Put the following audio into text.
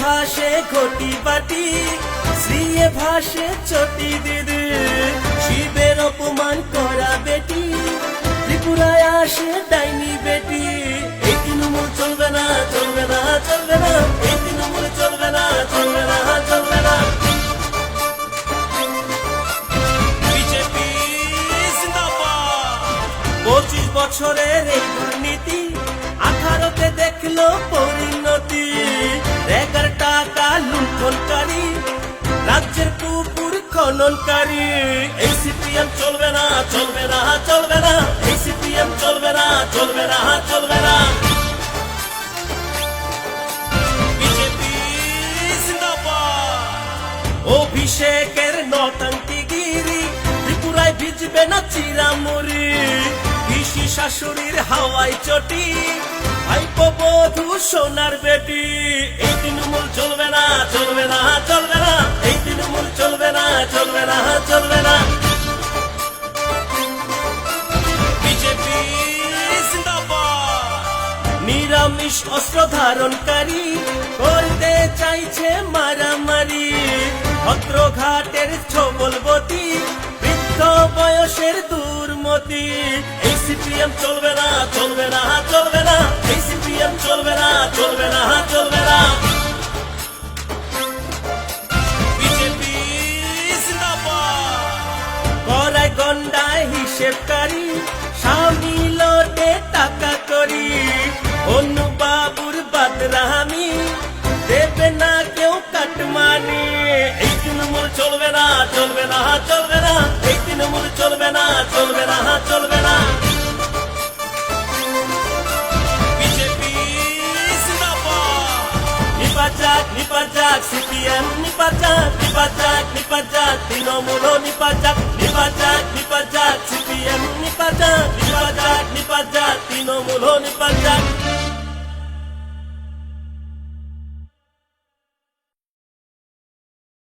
ভাসে ঘটি বাটি, শ্রীয়ে ভাসে চটি দিদি, শিবের অপমান করা বেটি, ত্রিপুরায় আসে ডাইনি বেটি। এই তৃণমূল চলবে না, চলবে না, চলবে না, এই তৃণমূল চলবে না, চলবে না, চলবে না। বিজেপি জিন্দাবাদ। 25 বছরের এই দুর্নীতি 18তে দেখলো পরিণতি। রেগার টাকা লুণ্ঠনকারী, রাজ্যের পুকুর খননকারী। এই সিপিএম চলবে না, চলবে না, চলবে না, এই সিপিএম চলবে না, চলবে না, চলবে না। বিজেপি জিন্দাবাদ। অভিষেকের নটাঙ্কিগিরি, ত্রিপুরায় ভিজবে না চিরামুড়ি। পিসি শাশুড়ির হাওয়াই চটি, ভাইপো বধূ সোনার বেটি। এই তৃণমূল চলবে না, চলবে না, চলবে না, এই তৃণমূল চলবে না, চলবে না, চলবে না। বিজেপি জিন্দাবাদ। নিরামিষ অস্ত্র ধারণকারী, করতে চাইছে মারামারি। ভদ্রঘাটের ছবলবতী, বৃদ্ধ বয়সের দুর্মতি। এই সিপিএম চলবে না, চলবে না, চলবে না, এই সিপিএম চলবে না, চলবে না, চলবে না। বিজেপি জিন্দাবাদ। করায় গন্ডায় হিসেবকারী, স্বামী লোটে টাকা করি। অন্য বাবুর বাদরামি, দেবে না কেউ কাটমানি। এই তৃণমূল চলবে না, চলবে না, চলবে না, এই তৃণমূল চলবে না, চলবে না, চলবে না। বিজেপি জিন্দাবাদ। নিপাচাক নিপাচাক সিপিএম, নিপাচাক নিপাচাক নিপাচাক তৃণমূল, নিপাচাক নিপাচাক নিপাচাক সিপিএম, নিপাচাক নিপাচাক নিপাচাক তৃণমূল।